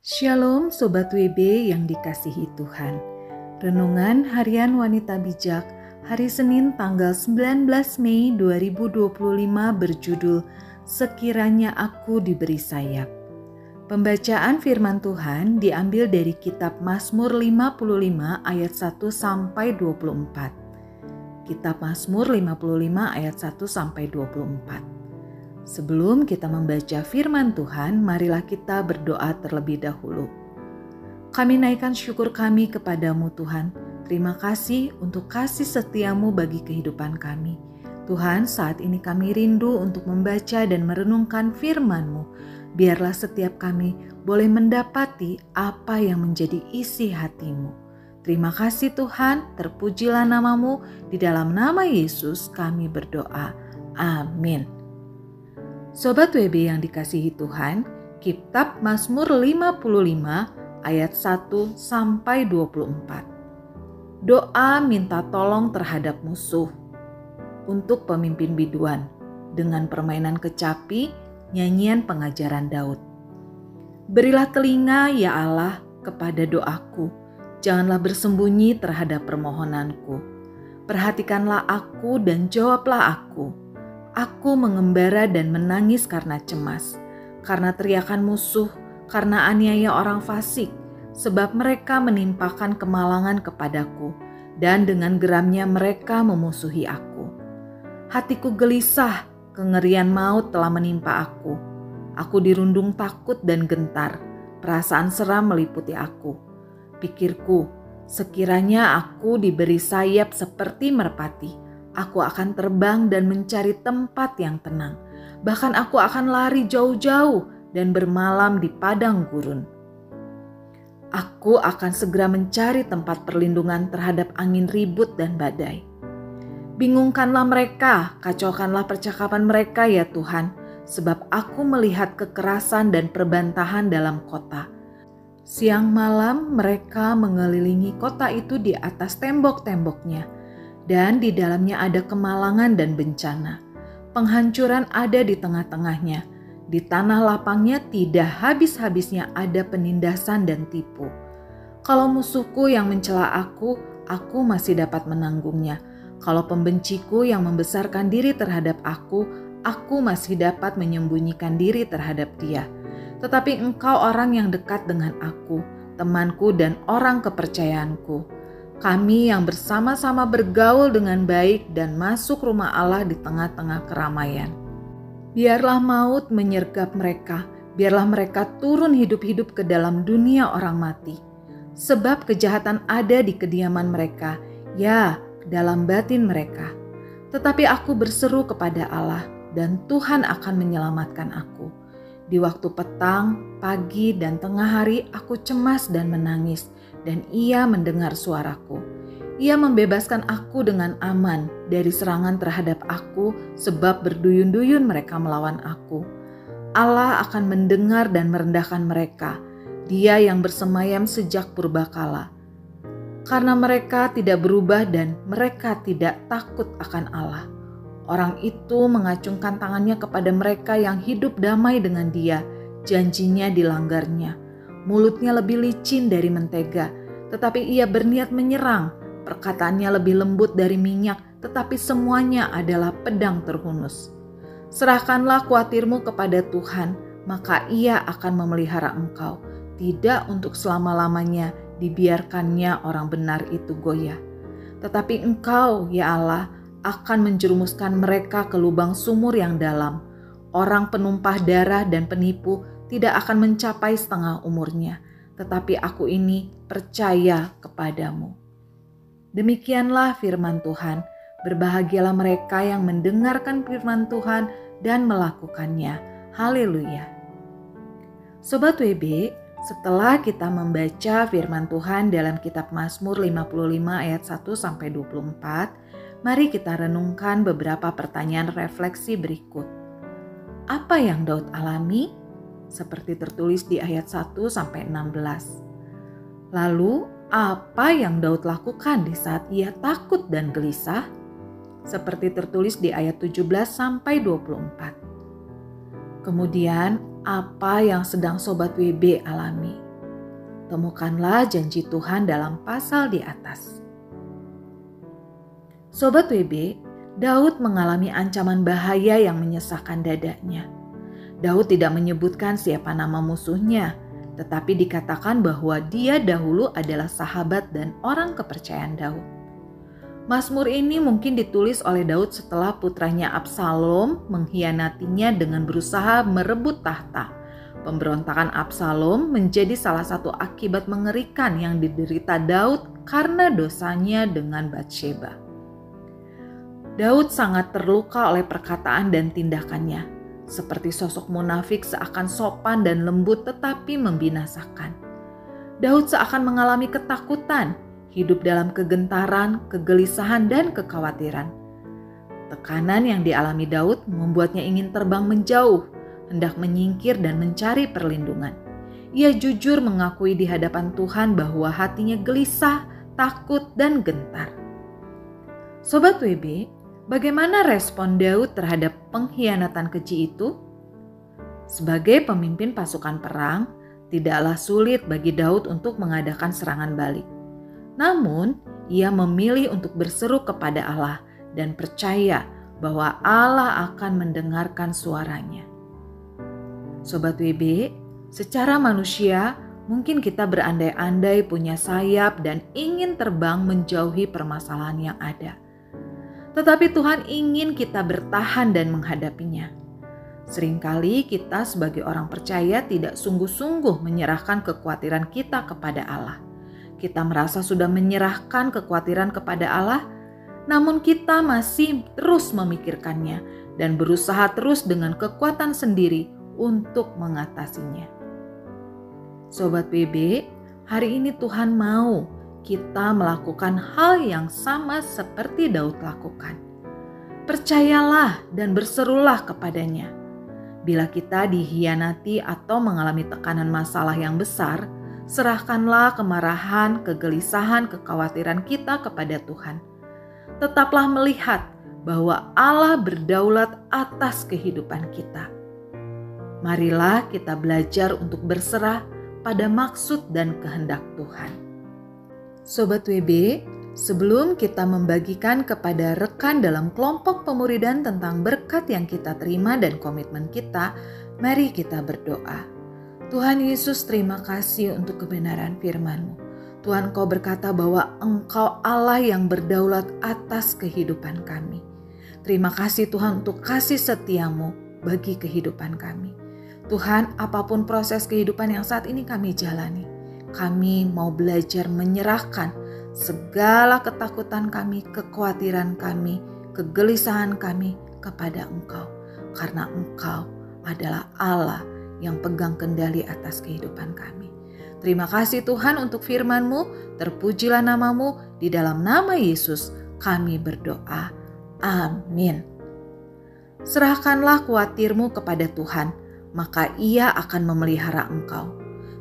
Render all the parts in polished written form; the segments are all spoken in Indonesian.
Shalom Sobat WB yang dikasihi Tuhan. Renungan Harian Wanita Bijak hari Senin tanggal 19 Mei 2025 berjudul Sekiranya Aku Diberi Sayap. Pembacaan firman Tuhan diambil dari kitab Mazmur 55 ayat 1 sampai 24. Kitab Mazmur 55 ayat 1 sampai 24. Sebelum kita membaca firman Tuhan, marilah kita berdoa terlebih dahulu. Kami naikkan syukur kami kepadamu Tuhan. Terima kasih untuk kasih setiamu bagi kehidupan kami. Tuhan, saat ini kami rindu untuk membaca dan merenungkan firman-Mu. Biarlah setiap kami boleh mendapati apa yang menjadi isi hati-Mu. Terima kasih Tuhan, terpujilah nama-Mu. Di dalam nama Yesus kami berdoa. Amin. Sobat WB yang dikasihi Tuhan, kitab Mazmur 55 ayat 1 sampai 24. Doa minta tolong terhadap musuh. Untuk pemimpin biduan, dengan permainan kecapi, nyanyian pengajaran Daud. Berilah telinga ya Allah kepada doaku, janganlah bersembunyi terhadap permohonanku. Perhatikanlah aku dan jawablah aku. Aku mengembara dan menangis karena cemas, karena teriakan musuh, karena aniaya orang fasik, sebab mereka menimpakan kemalangan kepadaku, dan dengan geramnya mereka memusuhi aku. Hatiku gelisah, kengerian maut telah menimpa aku. Aku dirundung takut dan gentar, perasaan seram meliputi aku. Pikirku, sekiranya aku diberi sayap seperti merpati, aku akan terbang dan mencari tempat yang tenang. Bahkan aku akan lari jauh-jauh dan bermalam di padang gurun. Aku akan segera mencari tempat perlindungan terhadap angin ribut dan badai. Bingungkanlah mereka, kacaukanlah percakapan mereka ya Tuhan, sebab aku melihat kekerasan dan perbantahan dalam kota. Siang malam mereka mengelilingi kota itu di atas tembok-temboknya. Dan di dalamnya ada kemalangan dan bencana. Penghancuran ada di tengah-tengahnya. Di tanah lapangnya tidak habis-habisnya ada penindasan dan tipu. Kalau musuhku yang mencela aku masih dapat menanggungnya. Kalau pembenciku yang membesarkan diri terhadap aku masih dapat menyembunyikan diri terhadap dia. Tetapi engkau orang yang dekat dengan aku, temanku dan orang kepercayaanku. Kami yang bersama-sama bergaul dengan baik dan masuk rumah Allah di tengah-tengah keramaian. Biarlah maut menyergap mereka, biarlah mereka turun hidup-hidup ke dalam dunia orang mati. Sebab kejahatan ada di kediaman mereka, ya dalam batin mereka. Tetapi aku berseru kepada Allah dan Tuhan akan menyelamatkan aku. Di waktu petang, pagi, dan tengah hari aku cemas dan menangis. Dan ia mendengar suaraku. Ia membebaskan aku dengan aman dari serangan terhadap aku, sebab berduyun-duyun mereka melawan aku. Allah akan mendengar dan merendahkan mereka, Dia yang bersemayam sejak purbakala. Karena mereka tidak berubah dan mereka tidak takut akan Allah. Orang itu mengacungkan tangannya kepada mereka yang hidup damai dengan Dia, janjinya dilanggarnya. Mulutnya lebih licin dari mentega, tetapi ia berniat menyerang. Perkataannya lebih lembut dari minyak, tetapi semuanya adalah pedang terhunus. Serahkanlah khawatirmu kepada Tuhan, maka ia akan memelihara engkau. Tidak untuk selama-lamanya dibiarkannya orang benar itu goyah. Tetapi engkau, ya Allah, akan menjerumuskan mereka ke lubang sumur yang dalam. Orang penumpah darah dan penipu tidak akan mencapai setengah umurnya, tetapi aku ini percaya kepadamu. Demikianlah firman Tuhan. Berbahagialah mereka yang mendengarkan firman Tuhan dan melakukannya. Haleluya. Sobat WB, setelah kita membaca firman Tuhan dalam kitab Mazmur 55 ayat 1 sampai 24, mari kita renungkan beberapa pertanyaan refleksi berikut. Apa yang Daud alami? Seperti tertulis di ayat 1 sampai 16. Lalu, apa yang Daud lakukan di saat ia takut dan gelisah? Seperti tertulis di ayat 17 sampai 24. Kemudian, apa yang sedang Sobat WB alami? Temukanlah janji Tuhan dalam pasal di atas. Sobat WB, Daud mengalami ancaman bahaya yang menyesakkan dadanya. Daud tidak menyebutkan siapa nama musuhnya, tetapi dikatakan bahwa dia dahulu adalah sahabat dan orang kepercayaan Daud. Mazmur ini mungkin ditulis oleh Daud setelah putranya Absalom mengkhianatinya dengan berusaha merebut tahta. Pemberontakan Absalom menjadi salah satu akibat mengerikan yang diderita Daud karena dosanya dengan Batsheba. Daud sangat terluka oleh perkataan dan tindakannya, seperti sosok munafik seakan sopan dan lembut tetapi membinasakan. Daud seakan mengalami ketakutan, hidup dalam kegentaran, kegelisahan, dan kekhawatiran. Tekanan yang dialami Daud membuatnya ingin terbang menjauh, hendak menyingkir dan mencari perlindungan. Ia jujur mengakui di hadapan Tuhan bahwa hatinya gelisah, takut, dan gentar. Sobat WB, bagaimana respon Daud terhadap pengkhianatan keji itu? Sebagai pemimpin pasukan perang, tidaklah sulit bagi Daud untuk mengadakan serangan balik. Namun, ia memilih untuk berseru kepada Allah dan percaya bahwa Allah akan mendengarkan suaranya. Sobat WB, secara manusia mungkin kita berandai-andai punya sayap dan ingin terbang menjauhi permasalahan yang ada. Tetapi Tuhan ingin kita bertahan dan menghadapinya. Seringkali kita sebagai orang percaya tidak sungguh-sungguh menyerahkan kekhawatiran kita kepada Allah. Kita merasa sudah menyerahkan kekhawatiran kepada Allah, namun kita masih terus memikirkannya dan berusaha terus dengan kekuatan sendiri untuk mengatasinya. Sobat WB, hari ini Tuhan mau kita melakukan hal yang sama seperti Daud lakukan. Percayalah dan berserulah kepadanya. Bila kita dikhianati atau mengalami tekanan masalah yang besar, serahkanlah kemarahan, kegelisahan, kekhawatiran kita kepada Tuhan. Tetaplah melihat bahwa Allah berdaulat atas kehidupan kita. Marilah kita belajar untuk berserah pada maksud dan kehendak Tuhan. Sobat WB, sebelum kita membagikan kepada rekan dalam kelompok pemuridan tentang berkat yang kita terima dan komitmen kita, mari kita berdoa. Tuhan Yesus, terima kasih untuk kebenaran firman-Mu. Tuhan, Kau berkata bahwa Engkau Allah yang berdaulat atas kehidupan kami. Terima kasih Tuhan untuk kasih setia-Mu bagi kehidupan kami. Tuhan, apapun proses kehidupan yang saat ini kami jalani, kami mau belajar menyerahkan segala ketakutan kami, kekhawatiran kami, kegelisahan kami kepada Engkau. Karena Engkau adalah Allah yang pegang kendali atas kehidupan kami. Terima kasih Tuhan untuk firman-Mu, terpujilah nama-Mu, di dalam nama Yesus kami berdoa. Amin. Serahkanlah khawatirmu kepada Tuhan, maka Ia akan memelihara engkau.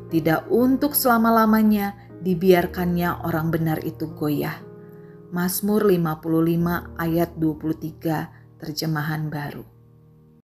Tidak untuk selama-lamanya dibiarkannya orang benar itu goyah. Mazmur 55 ayat 23 terjemahan baru.